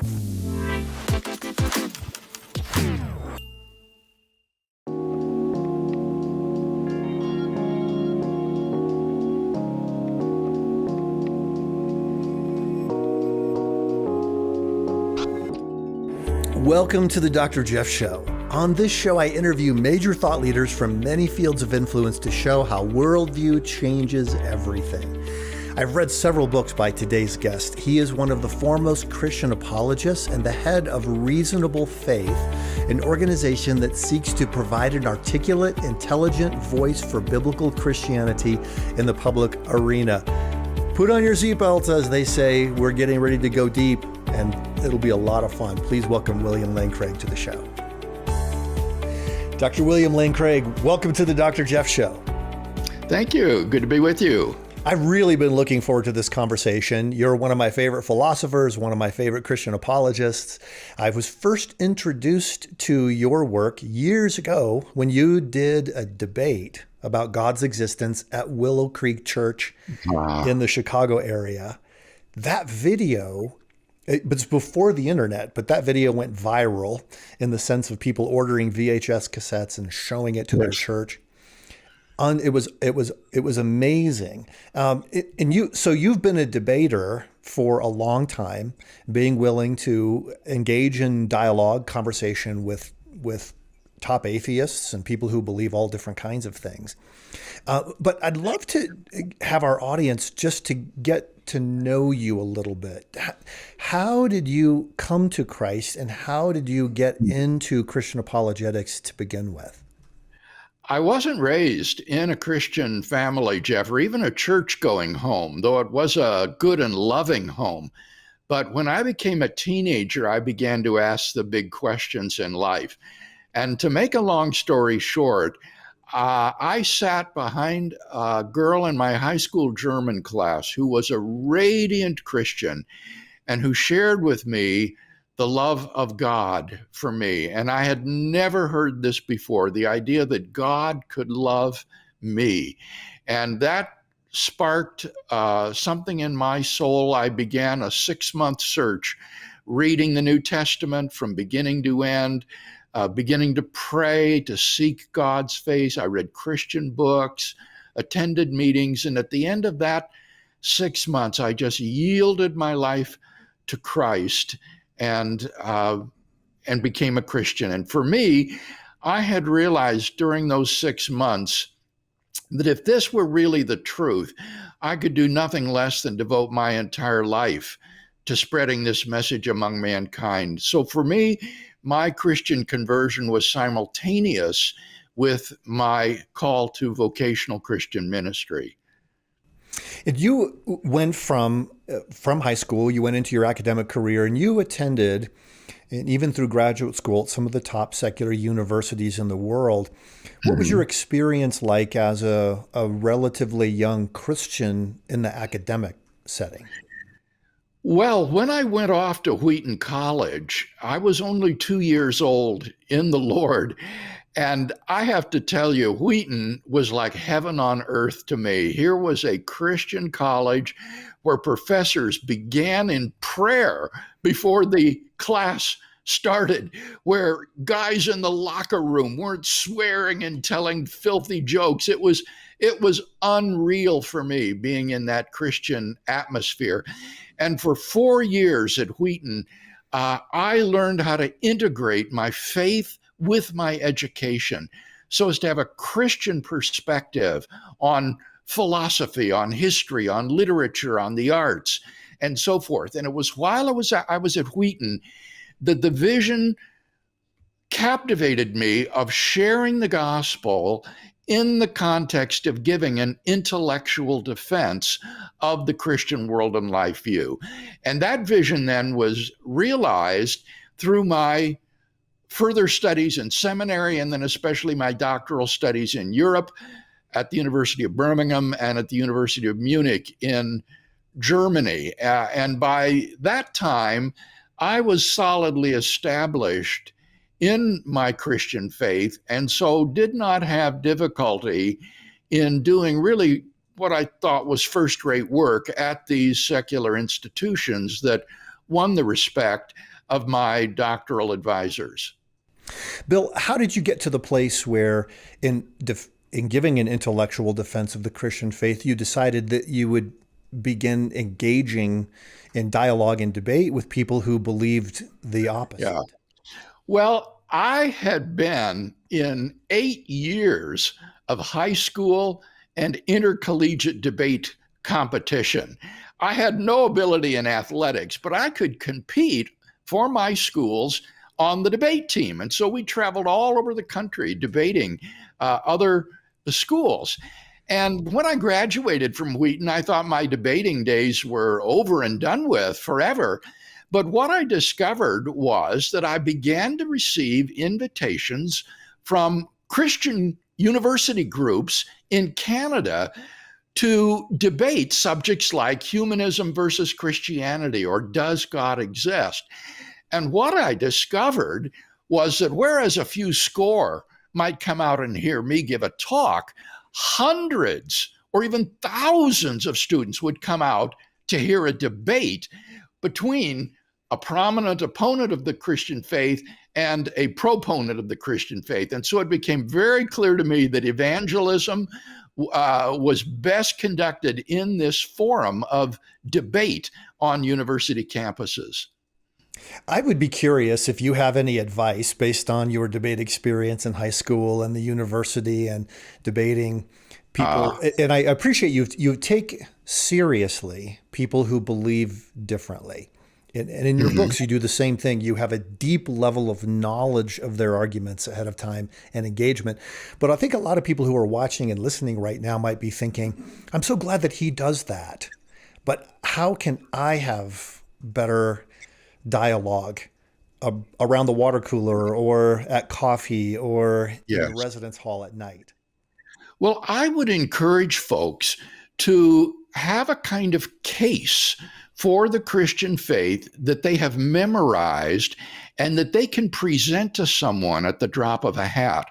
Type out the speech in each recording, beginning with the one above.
Welcome to the Dr. Jeff Show. On this show, I interview major thought leaders from many fields of influence to show how worldview changes everything. I've read several books by today's guest. He is one of the foremost Christian apologists and the head of Reasonable Faith, an organization that seeks to provide an articulate, intelligent voice for biblical Christianity in the public arena. Put on your seatbelts, as they say. We're getting ready to go deep, and it'll be a lot of fun. Please welcome William Lane Craig to the show. Dr. William Lane Craig, welcome to the Dr. Jeff Show. Thank you. Good to be with you. I've really been looking forward to this conversation. You're one of my favorite philosophers, one of my favorite Christian apologists. I was first introduced to your work years ago when you did a debate about God's existence at Willow Creek Church in the Chicago area. That video, it's before the internet, but that video went viral in the sense of people ordering VHS cassettes and showing it to their church. It was amazing. So you've been a debater for a long time, being willing to engage in dialogue, conversation with top atheists and people who believe all different kinds of things. But I'd love to have our audience just to get to know you a little bit. How did you come to Christ, and how did you get into Christian apologetics to begin with? I wasn't raised in a Christian family, Jeff, or even a church-going home, though it was a good and loving home. But when I became a teenager, I began to ask the big questions in life. And to make a long story short, I sat behind a girl in my high school German class who was a radiant Christian and who shared with me the love of God for me. And I had never heard this before, the idea that God could love me. And that sparked something in my soul. I began a 6-month search, reading the New Testament from beginning to end, beginning to pray, to seek God's face. I read Christian books, attended meetings, and at the end of that 6 months, I just yielded my life to Christ and became a Christian. And for me, I had realized during those 6 months that if this were really the truth, I could do nothing less than devote my entire life to spreading this message among mankind. So for me, my Christian conversion was simultaneous with my call to vocational Christian ministry. And you went from high school, you went into your academic career, and you attended, and even through graduate school, at some of the top secular universities in the world. What was your experience like as a relatively young Christian in the academic setting? Well, when I went off to Wheaton College, I was only 2 years old in the Lord. And I have to tell you, Wheaton was like heaven on earth to me. Here was a Christian college where professors began in prayer before the class started, where guys in the locker room weren't swearing and telling filthy jokes. It was unreal for me being in that Christian atmosphere. And for 4 years at Wheaton, I learned how to integrate my faith with my education so as to have a Christian perspective on philosophy, on history, on literature, on the arts, and so forth. And it was while I was at Wheaton that the vision captivated me of sharing the gospel in the context of giving an intellectual defense of the Christian world and life view. And that vision then was realized through my further studies in seminary, and then especially my doctoral studies in Europe at the University of Birmingham and at the University of Munich in Germany. And by that time, I was solidly established in my Christian faith, and so did not have difficulty in doing really what I thought was first-rate work at these secular institutions that won the respect of my doctoral advisors. Bill, how did you get to the place where in giving an intellectual defense of the Christian faith, you decided that you would begin engaging in dialogue and debate with people who believed the opposite? Yeah. Well, I had been in 8 years of high school and intercollegiate debate competition. I had no ability in athletics, but I could compete for my schools on the debate team. And so we traveled all over the country debating other schools. And when I graduated from Wheaton, I thought my debating days were over and done with forever. But what I discovered was that I began to receive invitations from Christian university groups in Canada to debate subjects like humanism versus Christianity, or does God exist? And what I discovered was that whereas a few score might come out and hear me give a talk, hundreds or even thousands of students would come out to hear a debate between a prominent opponent of the Christian faith and a proponent of the Christian faith. And so it became very clear to me that evangelism was best conducted in this forum of debate on university campuses. I would be curious if you have any advice based on your debate experience in high school and the university and debating people. And I appreciate you take seriously people who believe differently. And in your books, you do the same thing. You have a deep level of knowledge of their arguments ahead of time and engagement. But I think a lot of people who are watching and listening right now might be thinking, I'm so glad that he does that. But how can I have better dialogue around the water cooler or at coffee or in the residence hall at night? Well, I would encourage folks to have a kind of case for the Christian faith that they have memorized and that they can present to someone at the drop of a hat.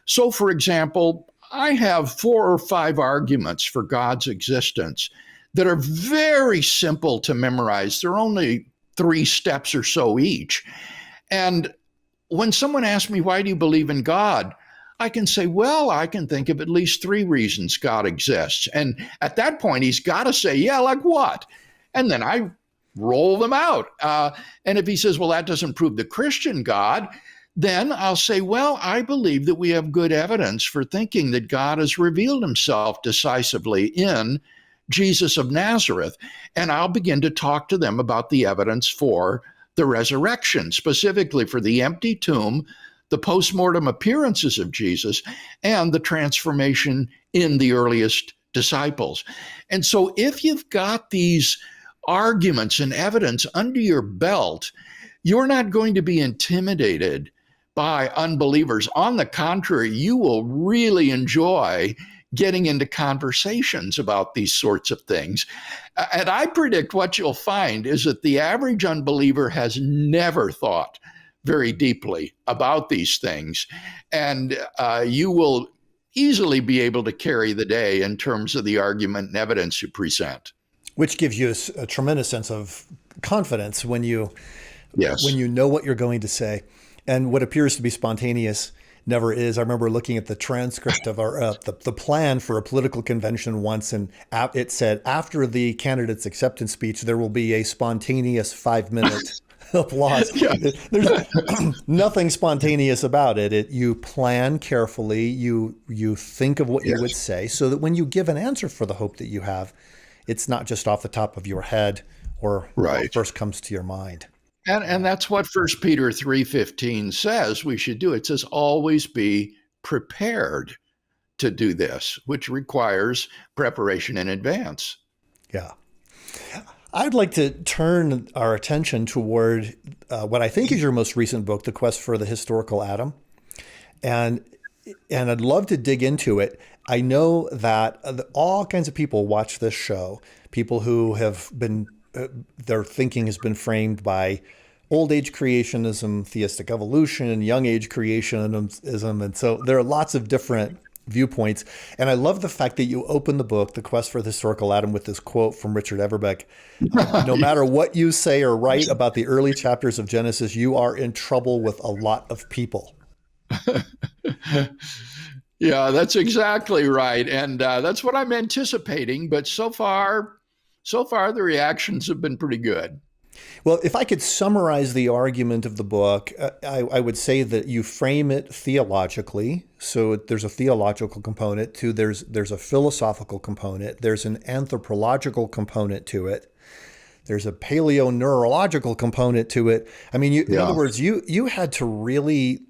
So, for example, I have 4 or 5 arguments for God's existence that are very simple to memorize. They're only 3 steps or so each. And when someone asks me, why do you believe in God? I can say, well, I can think of at least 3 reasons God exists. And at that point, he's got to say, yeah, like what? And then I roll them out. And if he says, well, that doesn't prove the Christian God, then I'll say, well, I believe that we have good evidence for thinking that God has revealed himself decisively in Jesus of Nazareth. And I'll begin to talk to them about the evidence for the resurrection, specifically for the empty tomb, the postmortem appearances of Jesus, and the transformation in the earliest disciples. And so if you've got these arguments and evidence under your belt, you're not going to be intimidated by unbelievers. On the contrary, you will really enjoy getting into conversations about these sorts of things. And I predict what you'll find is that the average unbeliever has never thought very deeply about these things. And you will easily be able to carry the day in terms of the argument and evidence you present. Which gives you a tremendous sense of confidence when you know what you're going to say. And what appears to be spontaneous never is. I remember looking at the transcript of our the plan for a political convention once, and it said, after the candidate's acceptance speech, there will be a spontaneous 5-minute applause. Yeah. There's nothing spontaneous about it. You plan carefully. You think of what you would say so that when you give an answer for the hope that you have, it's not just off the top of your head or what first comes to your mind. And that's what 1 Peter 3:15 says we should do. It says, always be prepared to do this, which requires preparation in advance. Yeah. I'd like to turn our attention toward what I think is your most recent book, The Quest for the Historical Adam. And I'd love to dig into it. I know that all kinds of people watch this show, people who have been, their thinking has been framed by old age creationism, theistic evolution, young age creationism. And so there are lots of different viewpoints. And I love the fact that you open the book, The Quest for the Historical Adam, with this quote from Richard Everbeck. No matter what you say or write about the early chapters of Genesis, you are in trouble with a lot of people. Yeah, that's exactly right. And that's what I'm anticipating. But so far, the reactions have been pretty good. Well, if I could summarize the argument of the book, I would say that you frame it theologically. So there's a theological component to there's a philosophical component, there's an anthropological component to it, there's a paleo-neurological component to it. I mean, in other words, you had to really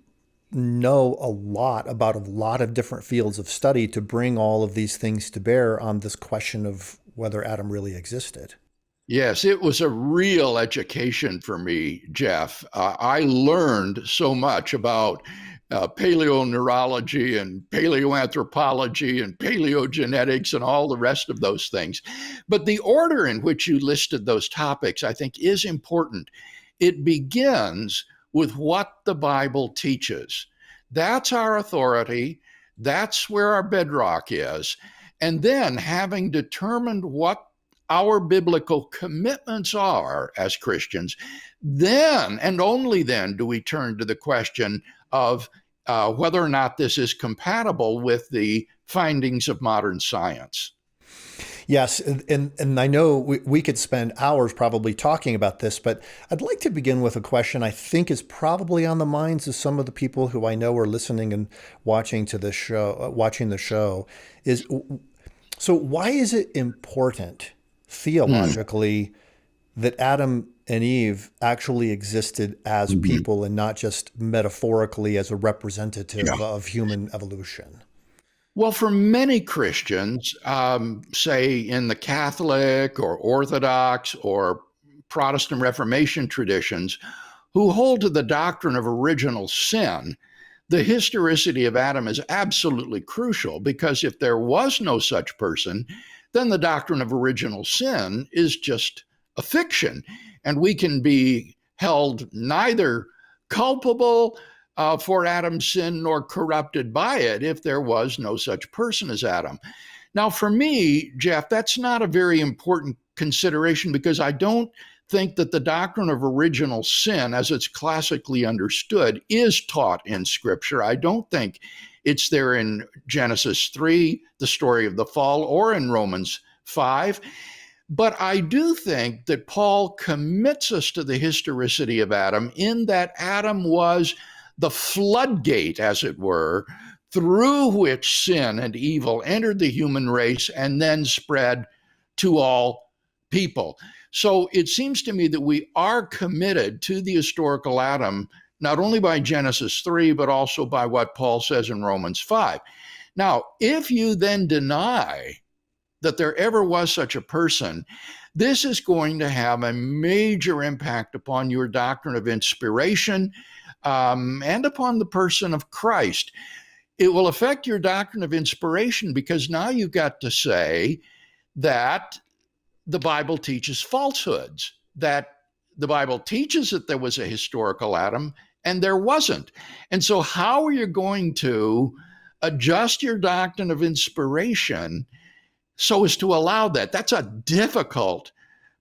know a lot about a lot of different fields of study to bring all of these things to bear on this question of whether Adam really existed. Yes, it was a real education for me, Jeff. I learned so much about paleoneurology and paleoanthropology and paleogenetics and all the rest of those things. But the order in which you listed those topics, I think, is important. It begins with what the Bible teaches. That's our authority. That's where our bedrock is. And then, having determined what our biblical commitments are as Christians, then and only then do we turn to the question of whether or not this is compatible with the findings of modern science. Yes, and I know we could spend hours probably talking about this, but I'd like to begin with a question I think is probably on the minds of some of the people who I know are listening and watching to this show, watching the show, is so why is it important theologically that Adam and Eve actually existed as people and not just metaphorically as a representative of human evolution? Well, for many Christians, say in the Catholic or Orthodox or Protestant Reformation traditions, who hold to the doctrine of original sin, the historicity of Adam is absolutely crucial, because if there was no such person, then the doctrine of original sin is just a fiction, and we can be held neither culpable for Adam's sin nor corrupted by it if there was no such person as Adam. Now, for me, Jeff, that's not a very important consideration, because I don't think that the doctrine of original sin, as it's classically understood, is taught in Scripture. I don't think it's there in Genesis 3, the story of the fall, or in Romans 5. But I do think that Paul commits us to the historicity of Adam, in that Adam was the floodgate, as it were, through which sin and evil entered the human race and then spread to all people. So it seems to me that we are committed to the historical Adam, not only by Genesis 3, but also by what Paul says in Romans 5. Now, if you then deny that there ever was such a person, this is going to have a major impact upon your doctrine of inspiration and upon the person of Christ. It will affect your doctrine of inspiration, because now you've got to say that the Bible teaches falsehoods, that the Bible teaches that there was a historical Adam and there wasn't. And so how are you going to adjust your doctrine of inspiration so as to allow that? That's a difficult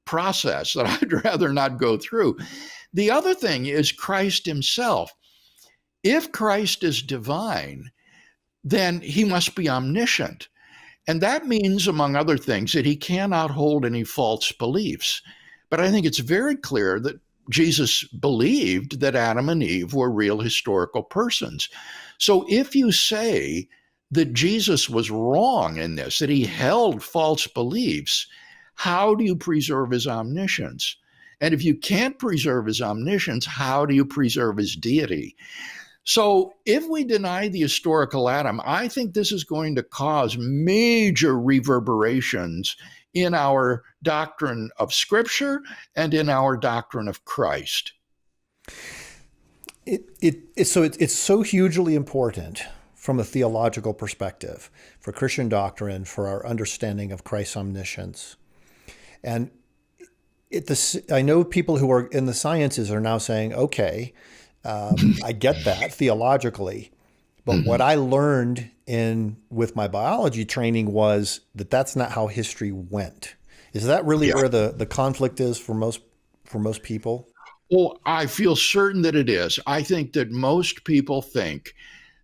process that I'd rather not go through. The other thing is Christ himself. If Christ is divine, then he must be omniscient. And that means, among other things, that he cannot hold any false beliefs. But I think it's very clear that Jesus believed that Adam and Eve were real historical persons. So if you say that Jesus was wrong in this, that he held false beliefs, how do you preserve his omniscience? And if you can't preserve his omniscience, how do you preserve his deity? So if we deny the historical Adam, I think this is going to cause major reverberations in our doctrine of Scripture and in our doctrine of Christ. It's so hugely important from a theological perspective for Christian doctrine, for our understanding of Christ's omniscience. And I know people who are in the sciences are now saying, okay, I get that theologically, But what I learned with my biology training was that that's not how history went. Is that really Yeah. where the conflict is for most people? Well, I feel certain that it is. I think that most people think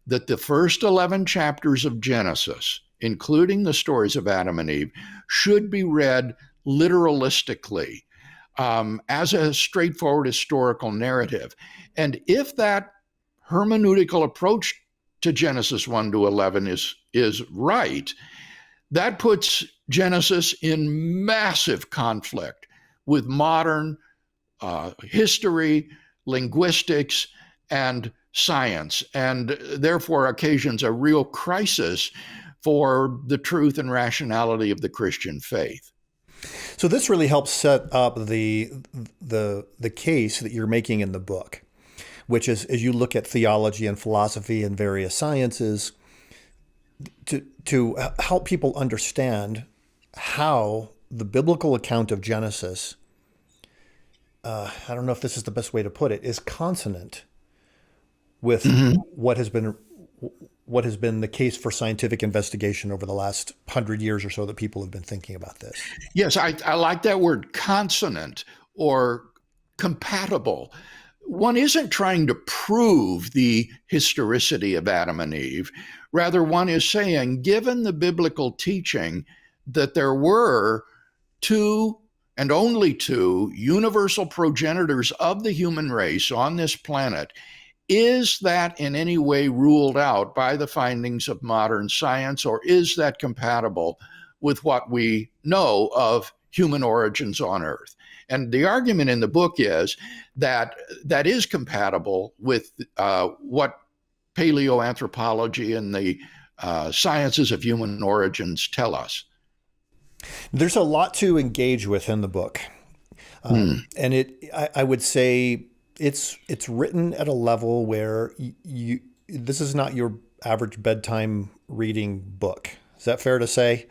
that the first 11 chapters of Genesis, including the stories of Adam and Eve, should be read literalistically, as a straightforward historical narrative. And if that hermeneutical approach to Genesis 1 to 11 is right, that puts Genesis in massive conflict with modern history, linguistics, and science, and therefore occasions a real crisis for the truth and rationality of the Christian faith. So this really helps set up the case that you're making in the book, which is as you look at theology and philosophy and various sciences to help people understand how the biblical account of Genesis, I don't know if this is the best way to put it, is consonant with what has been the case for scientific investigation over the last 100 years or so that people have been thinking about this. Yes, I like that word, consonant or compatible. One isn't trying to prove the historicity of Adam and Eve. Rather, one is saying, given the biblical teaching that there were two and only two universal progenitors of the human race on this planet, is that in any way ruled out by the findings of modern science, or is that compatible with what we know of human origins on Earth? And the argument in the book is that that is compatible with what paleoanthropology and the sciences of human origins tell us. There's a lot to engage with in the book. And I would say it's written at a level where this is not your average bedtime reading book. Is that fair to say?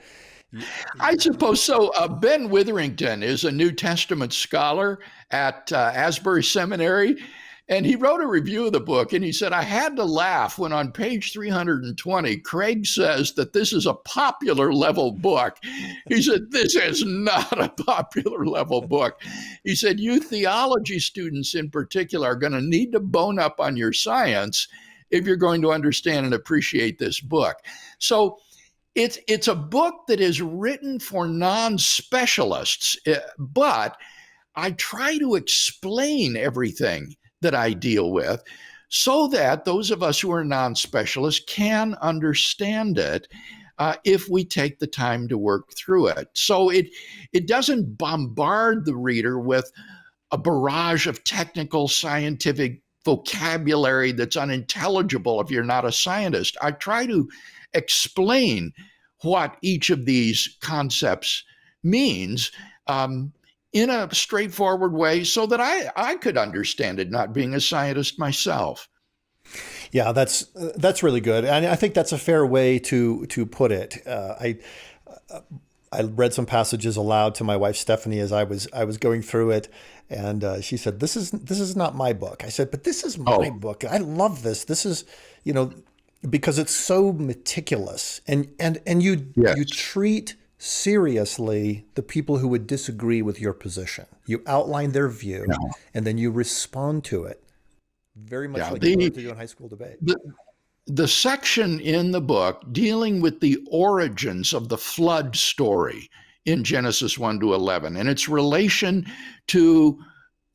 I suppose so. Ben Witherington is a New Testament scholar at Asbury Seminary, and he wrote a review of the book, and he said, I had to laugh when on page 320, Craig says that this is a popular level book. He said, this is not a popular level book. He said, you theology students in particular are going to need to bone up on your science if you're going to understand and appreciate this book. So it's a book that is written for non-specialists, but I try to explain everything that I deal with so that those of us who are non-specialists can understand it if we take the time to work through it. So it doesn't bombard the reader with a barrage of technical scientific vocabulary that's unintelligible if you're not a scientist. I try to explain what each of these concepts means in a straightforward way so that I could understand it, not being a scientist myself. Yeah, that's really good. And I think that's a fair way to put it. I read some passages aloud to my wife Stephanie as I was going through it, and she said, "This is not my book." I said, "But this is my book. I love this. This is, because it's so meticulous, and you treat seriously the people who would disagree with your position. You outline their view, and then you respond to it, very much like you learned to do in high school debate." The section in the book dealing with the origins of the flood story in Genesis 1 to 11 and its relation to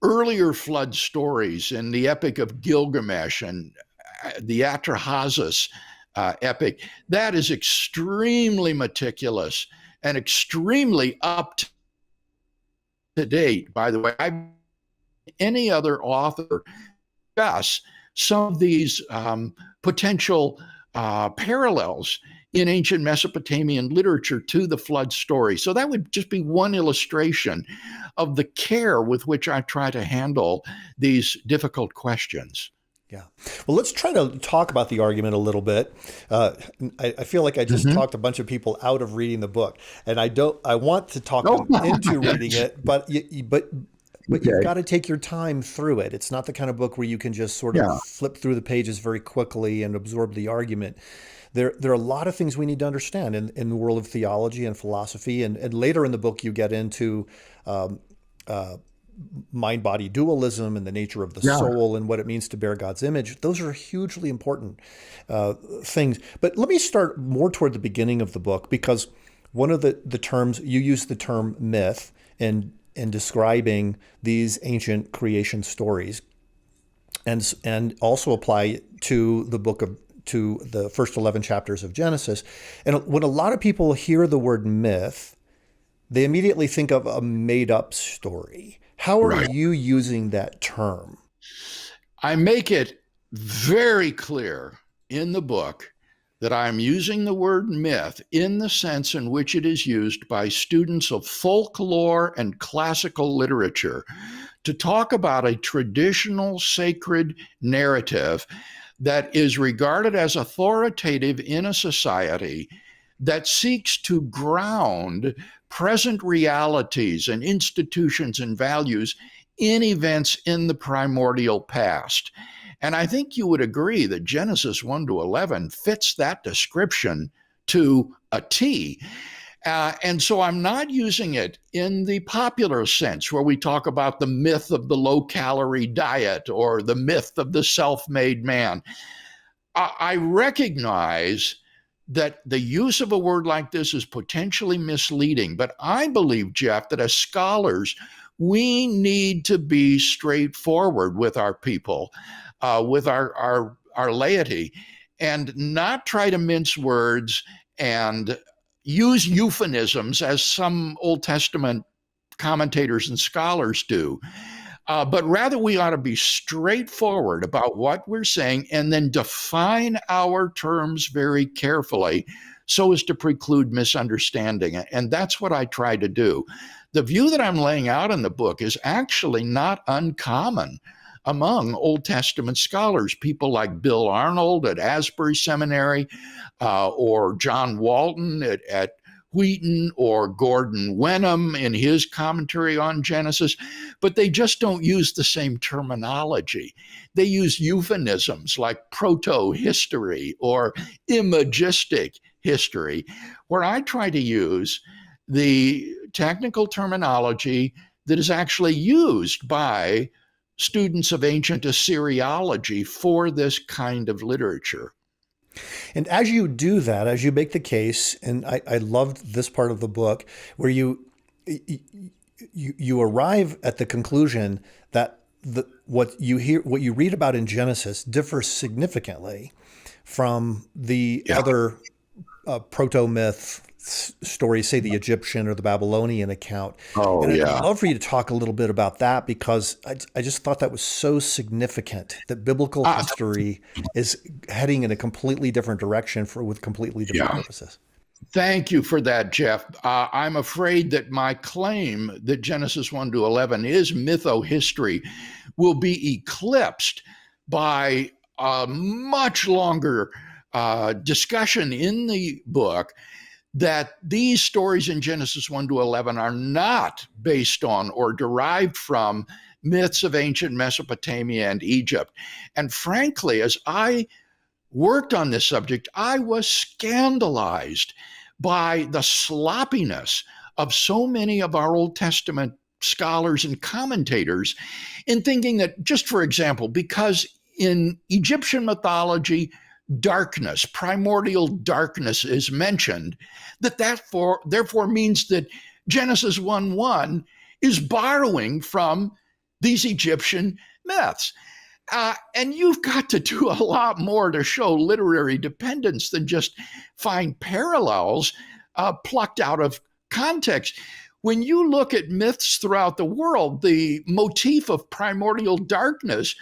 earlier flood stories in the Epic of Gilgamesh and the Atrahasis epic, that is extremely meticulous and extremely up to date. By the way, any other author discuss some of these potential parallels in ancient Mesopotamian literature to the flood story. So that would just be one illustration of the care with which I try to handle these difficult questions. Yeah. Well, let's try to talk about the argument a little bit. I feel like I just talked a bunch of people out of reading the book, and I want to talk them into reading it, but but you've Okay. got to take your time through it. It's not the kind of book where you can just sort of Yeah. flip through the pages very quickly and absorb the argument. There are a lot of things we need to understand in the world of theology and philosophy. And later in the book, you get into um, uh, mind body dualism and the nature of the Yeah. soul and what it means to bear God's image. Those are hugely important things. But let me start more toward the beginning of the book, because one of the terms you use the term myth in describing these ancient creation stories, and also apply to the book of to the first 11 chapters of Genesis. And when a lot of people hear the word myth, they immediately think of a made up story. How are Right. you using that term? I make it very clear in the book that I'm using the word myth in the sense in which it is used by students of folklore and classical literature to talk about a traditional sacred narrative that is regarded as authoritative in a society that seeks to ground present realities and institutions and values in events in the primordial past. And I think you would agree that Genesis 1 to 11 fits that description to a T. And so I'm not using it in the popular sense where we talk about the myth of the low calorie diet or the myth of the self made man. I recognize that the use of a word like this is potentially misleading, but I believe, Jeff, that as scholars, we need to be straightforward with our people, with our laity, and not try to mince words and use euphemisms as some Old Testament commentators and scholars do. But rather, we ought to be straightforward about what we're saying and then define our terms very carefully so as to preclude misunderstanding. And that's what I try to do. The view that I'm laying out in the book is actually not uncommon among Old Testament scholars, people like Bill Arnold at Asbury Seminary, or John Walton at Wheaton, or Gordon Wenham in his commentary on Genesis, but they just don't use the same terminology. They use euphemisms like proto history or imagistic history, where I try to use the technical terminology that is actually used by students of ancient Assyriology for this kind of literature. And as you do that, as you make the case, and I loved this part of the book where you arrive at the conclusion that what you read about in Genesis differs significantly from the Yeah. other proto myth stories, say the Egyptian or the Babylonian account. Oh, And I'd yeah. love for you to talk a little bit about that, because I just thought that was so significant that biblical Uh, history is heading in a completely different direction with completely different yeah. purposes. Thank you for that, Jeff. I'm afraid that my claim that Genesis 1 to 11 is mytho-history will be eclipsed by a much longer discussion in the book that these stories in Genesis 1 to 11 are not based on or derived from myths of ancient Mesopotamia and Egypt. And frankly, as I worked on this subject, I was scandalized by the sloppiness of so many of our Old Testament scholars and commentators in thinking that, just for example, because in Egyptian mythology, darkness, primordial darkness is mentioned, therefore means that Genesis 1:1 is borrowing from these Egyptian myths. And you've got to do a lot more to show literary dependence than just find parallels plucked out of context. When you look at myths throughout the world, the motif of primordial darkness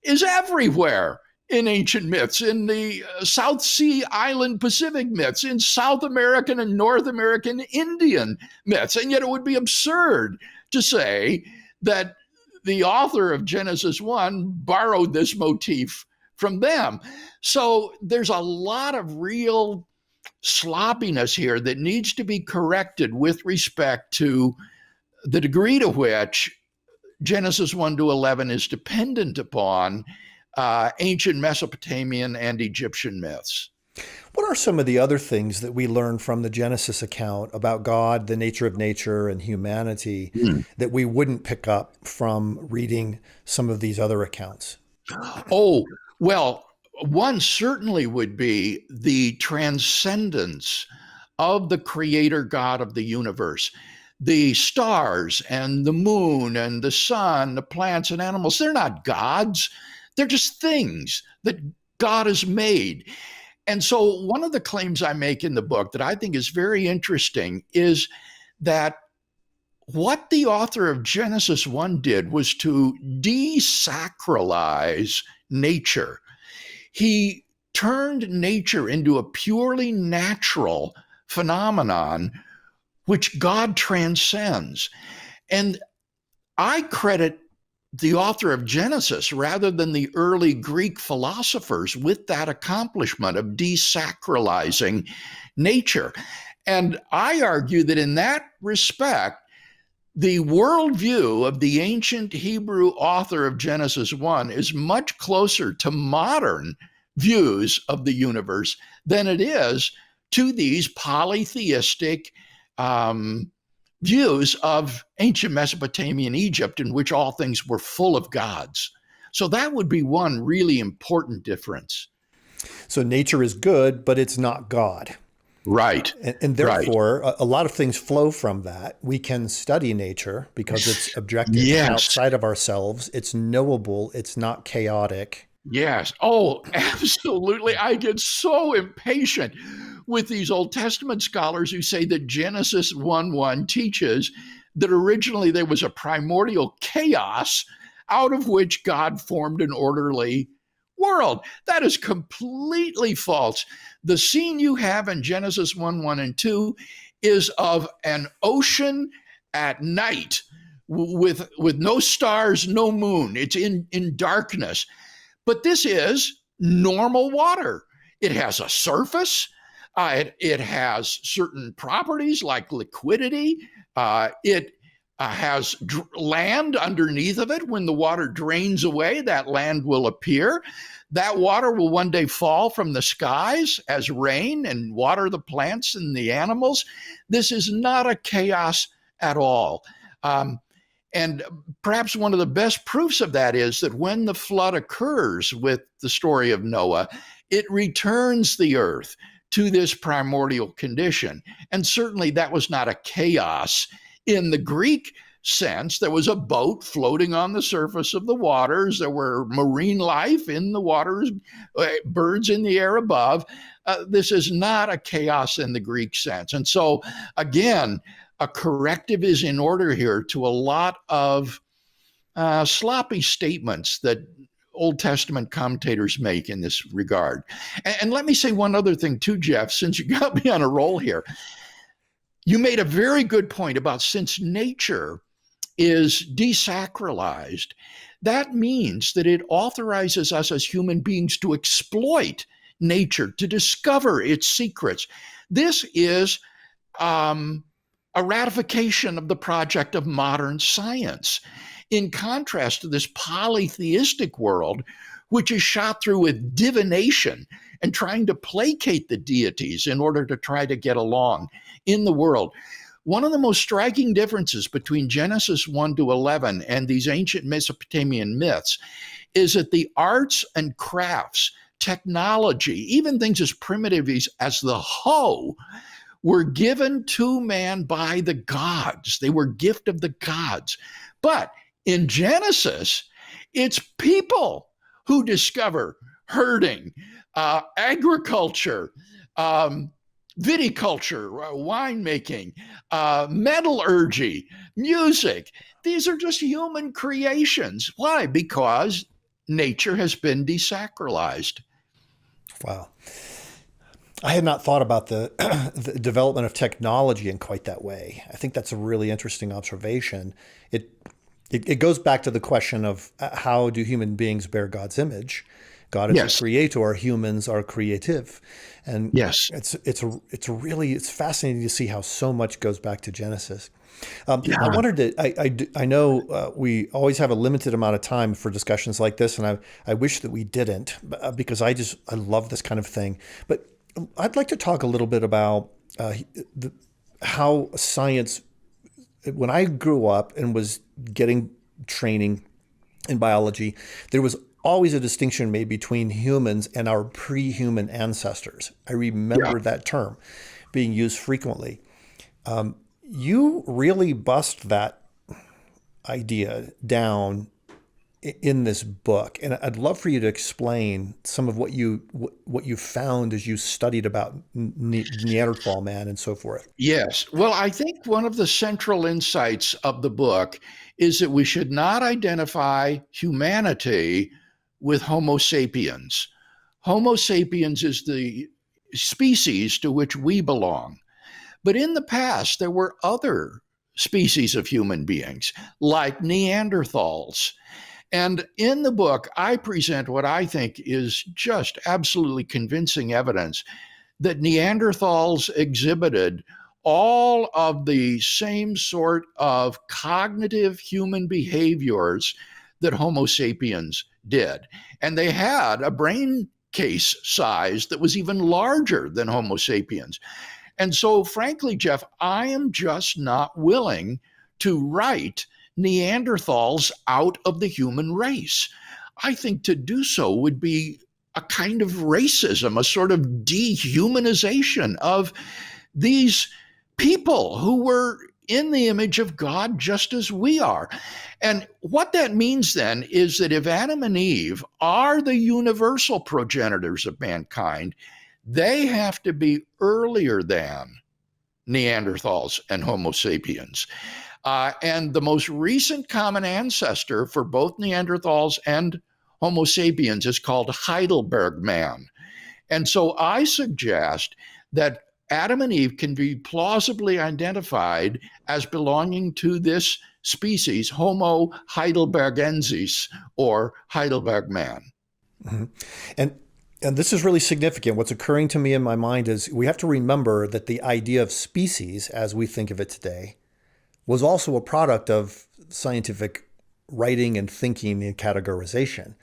is everywhere in ancient myths, in the South Sea Island Pacific myths, in South American and North American Indian myths. And yet it would be absurd to say that the author of Genesis 1 borrowed this motif from them. So there's a lot of real sloppiness here that needs to be corrected with respect to the degree to which Genesis 1 to 11 is dependent upon ancient Mesopotamian and Egyptian myths. What are some of the other things that we learn from the Genesis account about God, the nature of nature, and humanity that we wouldn't pick up from reading some of these other accounts? Oh, well, one certainly would be the transcendence of the creator God of the universe. The stars and the moon and the sun, the plants and animals, they're not gods. They're just things that God has made. And so, one of the claims I make in the book that I think is very interesting is that what the author of Genesis 1 did was to desacralize nature. He turned nature into a purely natural phenomenon which God transcends. And I credit the author of Genesis rather than the early Greek philosophers with that accomplishment of desacralizing nature. And I argue that in that respect, the worldview of the ancient Hebrew author of Genesis 1 is much closer to modern views of the universe than it is to these polytheistic views of ancient Mesopotamian Egypt, in which all things were full of gods. So that would be one really important difference. So nature is good, but it's not God. Right. And therefore, a lot of things flow from that. We can study nature because it's objective, Yes. outside of ourselves. It's knowable. It's not chaotic. Yes. Oh, absolutely. I get so impatient with these Old Testament scholars who say that Genesis 1:1 teaches that originally there was a primordial chaos out of which God formed an orderly world. That is completely false. The scene you have in Genesis 1:1 and 2 is of an ocean at night with no stars, no moon. It's in darkness. But this is normal water. It has a surface. It has certain properties like liquidity. It has land underneath of it. When the water drains away, that land will appear. That water will one day fall from the skies as rain and water the plants and the animals. This is not a chaos at all. And perhaps one of the best proofs of that is that when the flood occurs with the story of Noah, it returns the earth to this primordial condition. And certainly that was not a chaos in the Greek sense. There was a boat floating on the surface of the waters. There were marine life in the waters, birds in the air above. This is not a chaos in the Greek sense. And so, again, a corrective is in order here to a lot of sloppy statements that Old Testament commentators make in this regard. And let me say one other thing too, Jeff, since you got me on a roll here. You made a very good point about since nature is desacralized, that means that it authorizes us as human beings to exploit nature, to discover its secrets. This is a ratification of the project of modern science, in contrast to this polytheistic world, which is shot through with divination and trying to placate the deities in order to try to get along in the world. One of the most striking differences between Genesis 1 to 11 and these ancient Mesopotamian myths is that the arts and crafts, technology, even things as primitive as the hoe, were given to man by the gods. They were gift of the gods. But in Genesis, it's people who discover herding, agriculture, viticulture, winemaking, metallurgy, music. These are just human creations. Why? Because nature has been desacralized. Wow. I had not thought about the, the development of technology in quite that way. I think that's a really interesting observation. It goes back to the question of how do human beings bear God's image? God is Yes. a creator, humans are creative. And Yes. it's fascinating to see how so much goes back to Genesis. I Yeah. wanted to, I know we always have a limited amount of time for discussions like this, and I wish that we didn't because I love this kind of thing. But I'd like to talk a little bit about the, how science, when I grew up and was getting training in biology, there was always a distinction made between humans and our pre-human ancestors. I Yeah. remember that term being used frequently. You really bust that idea down in this book, and I'd love for you to explain some of what you found as you studied about Neanderthal man and so forth. Yes. Well, I think one of the central insights of the book is that we should not identify humanity with Homo sapiens. Homo sapiens is the species to which we belong. But in the past, there were other species of human beings, like Neanderthals. And in the book, I present what I think is just absolutely convincing evidence that Neanderthals exhibited all of the same sort of cognitive human behaviors that Homo sapiens did. And they had a brain case size that was even larger than Homo sapiens. And so, frankly, Jeff, I am just not willing to write Neanderthals out of the human race. I think to do so would be a kind of racism, a sort of dehumanization of these people who were in the image of God just as we are. And what that means then is that if Adam and Eve are the universal progenitors of mankind, they have to be earlier than Neanderthals and Homo sapiens. And the most recent common ancestor for both Neanderthals and Homo sapiens is called Heidelberg man. And so I suggest that Adam and Eve can be plausibly identified as belonging to this species, Homo heidelbergensis, or Heidelberg man. Mm-hmm. And and this is really significant. What's occurring to me in my mind is we have to remember that the idea of species, as we think of it today, was also a product of scientific writing and thinking and categorization. To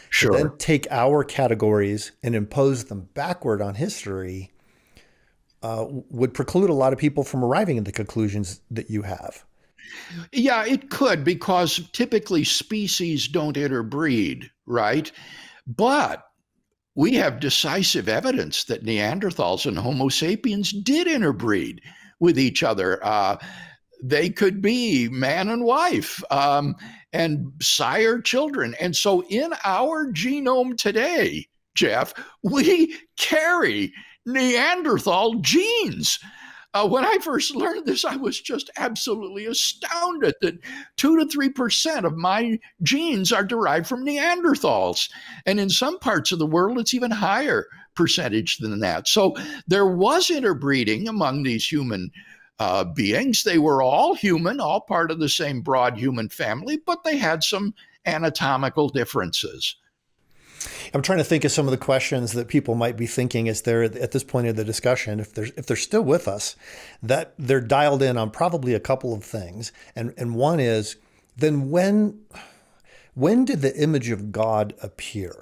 Sure. then take our categories and impose them backward on history would preclude a lot of people from arriving at the conclusions that you have. Yeah, it could because typically species don't interbreed, right? But we have decisive evidence that Neanderthals and Homo sapiens did interbreed with each other. They could be man and wife and sire children. And so in our genome today, Jeff, we carry Neanderthal genes. When I first learned this, I was just absolutely astounded that 2 to 3% of my genes are derived from Neanderthals. And in some parts of the world, it's even higher percentage than that. So there was interbreeding among these human beings. They were all human, all part of the same broad human family, but they had some anatomical differences. I'm trying to think of some of the questions that people might be thinking as they're at this point of the discussion, if they're still with us, that they're dialed in on probably a couple of things. And one is, then when did the image of God appear?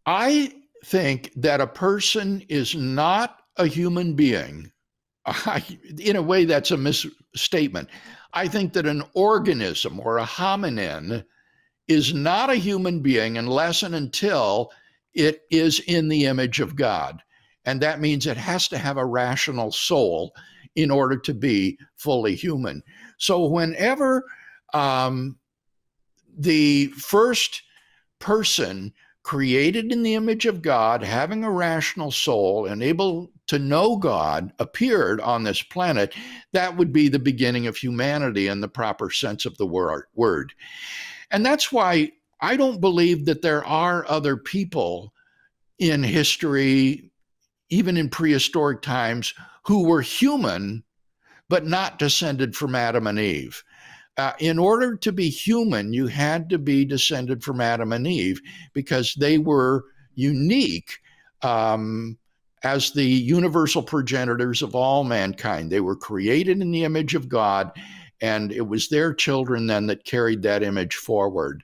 I think that a person is not a human being. In a way, that's a misstatement. I think that an organism or a hominin is not a human being unless and until it is in the image of God. And that means it has to have a rational soul in order to be fully human. So whenever um, the first person created in the image of God, having a rational soul and able to know God, appeared on this planet, that would be the beginning of humanity in the proper sense of the word. And that's why I don't believe that there are other people in history, even in prehistoric times, who were human but not descended from Adam and Eve. In order to be human, you had to be descended from Adam and Eve because they were unique um, as the universal progenitors of all mankind. They were created in the image of God, and it was their children then that carried that image forward.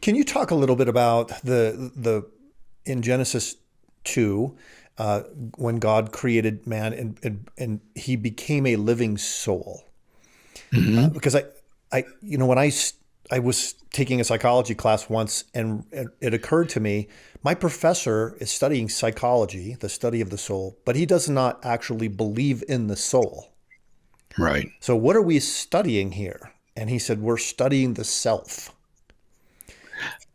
Can you talk a little bit about the in Genesis 2, when God created man and he became a living soul? Mm-hmm. Because when I was taking a psychology class once, and it occurred to me, my professor is studying psychology, the study of the soul, but he does not actually believe in the soul. Right. So what are we studying here? And he said, we're studying the self.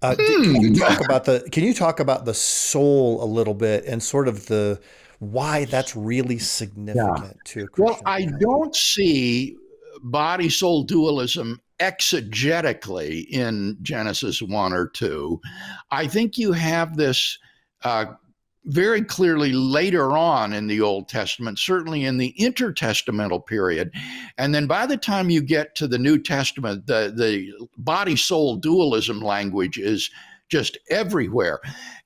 Can you talk about the soul a little bit, and sort of the why that's really Yeah. significant to Well, Christian I theology? don't see body soul dualism exegetically in Genesis 1 or 2. I think you have this uh, very clearly later on in the Old Testament, certainly in the intertestamental period. And then by the time you get to the New Testament, the body soul dualism language is just everywhere.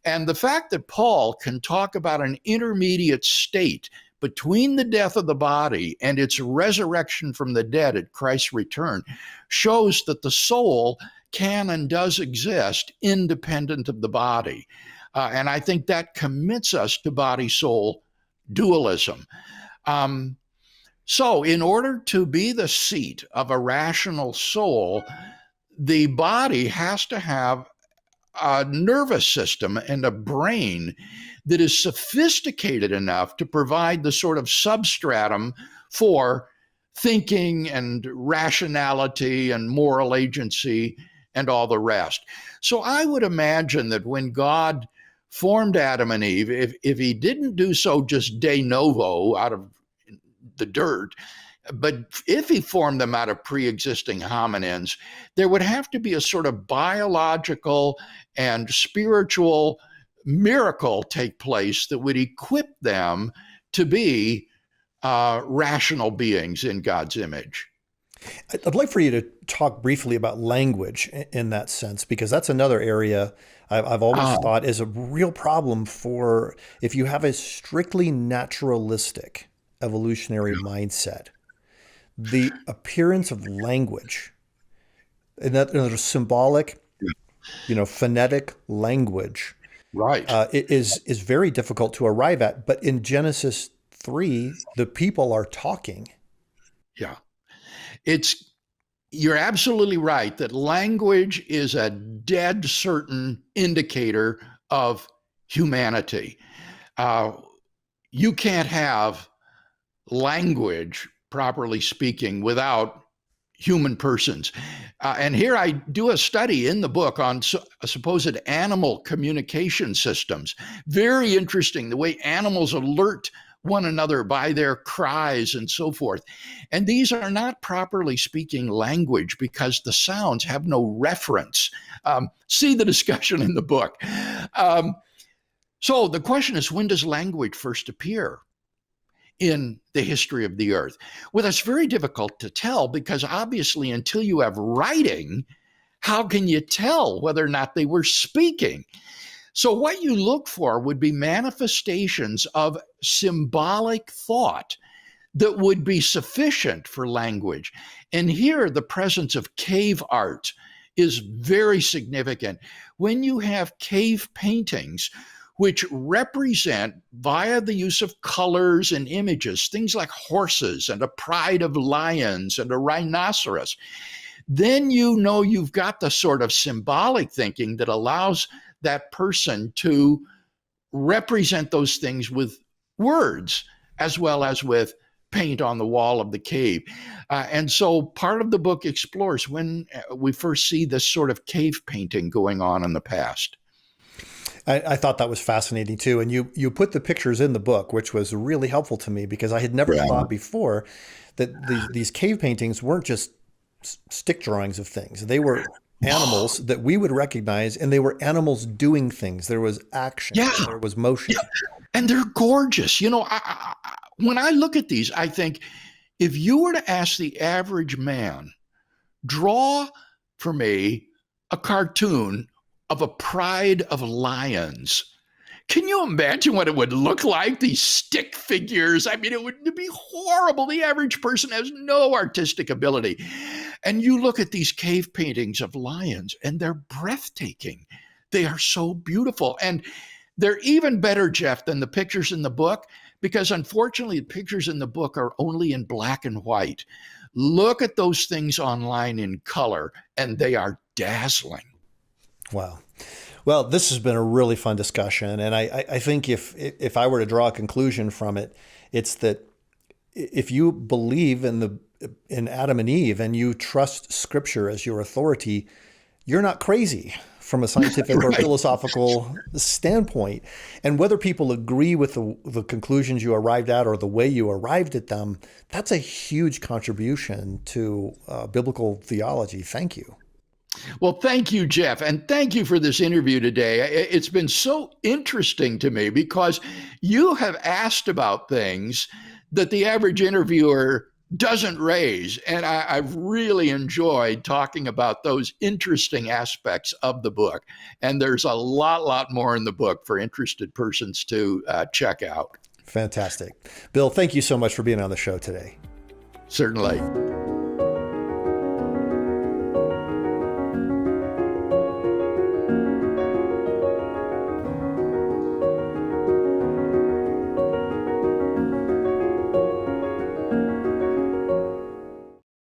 And the fact that Paul can talk about an intermediate state between the death of the body and its resurrection from the dead at Christ's return shows that the soul can and does exist independent of the body. And I think that commits us to body soul dualism. Um, so, in order to be the seat of a rational soul, the body has to have a nervous system and a brain that is sophisticated enough to provide the sort of substratum for thinking and rationality and moral agency and all the rest. So I would imagine that when God formed Adam and Eve, if he didn't do so just de novo out of the dirt, but if he formed them out of pre-existing hominins, there would have to be a sort of biological and spiritual miracle take place that would equip them to be rational beings in God's image. I'd like for you to talk briefly about language in that sense, because that's another area I've always Oh, thought is a real problem for if you have a strictly naturalistic evolutionary mindset. The appearance of language, and that symbolic, phonetic language, right. is very difficult to arrive at. But in Genesis 3, the people are talking. Yeah. It's You're absolutely right that language is a dead certain indicator of humanity. Uh, you can't have language, properly speaking, without human persons. And here I do a study in the book on supposed animal communication systems. Very interesting the way animals alert one another by their cries and so forth. And these are not properly speaking language because the sounds have no reference. See the discussion in the book. Um, so the question is, when does language first appear in the history of the earth? Well, that's very difficult to tell because obviously, until you have writing, how can you tell whether or not they were speaking? So, what you look for would be manifestations of symbolic thought that would be sufficient for language. And here, the presence of cave art is very significant. When you have cave paintings, which represent, via the use of colors and images, things like horses and a pride of lions and a rhinoceros, then you know you've got the sort of symbolic thinking that allows that person to represent those things with words as well as with paint on the wall of the cave. And so part of the book explores when we first see this sort of cave painting going on in the past. I thought that was fascinating too. And you put the pictures in the book, which was really helpful to me because I had never Yeah. thought before that these cave paintings weren't just stick drawings of things. They were animals that we would recognize, and they were animals doing things. There was action, Yeah. there was motion. Yeah. And they're gorgeous. When I look at these, I think if you were to ask the average man, draw for me a cartoon of a pride of lions, Can you imagine what it would look like? These stick figures. I mean, it would be horrible. The average person has no artistic ability. And you look at these cave paintings of lions, and they're breathtaking. They are so beautiful. And they're even better, Jeff, than the pictures in the book, because unfortunately, the pictures in the book are only in black and white. Look at those things online in color, and they are dazzling. Wow. Well, this has been a really fun discussion. And I think if I were to draw a conclusion from it, it's that if you believe in Adam and Eve and you trust Scripture as your authority, you're not crazy from a scientific or philosophical standpoint. And whether people agree with the conclusions you arrived at or the way you arrived at them, that's a huge contribution to biblical theology. Thank you. Well, thank you, Jeff. And thank you for this interview today. It's been so interesting to me because you have asked about things that the average interviewer doesn't raise. And I've really enjoyed talking about those interesting aspects of the book. And there's a lot more in the book for interested persons to check out. Fantastic. Bill, thank you so much for being on the show today. Certainly.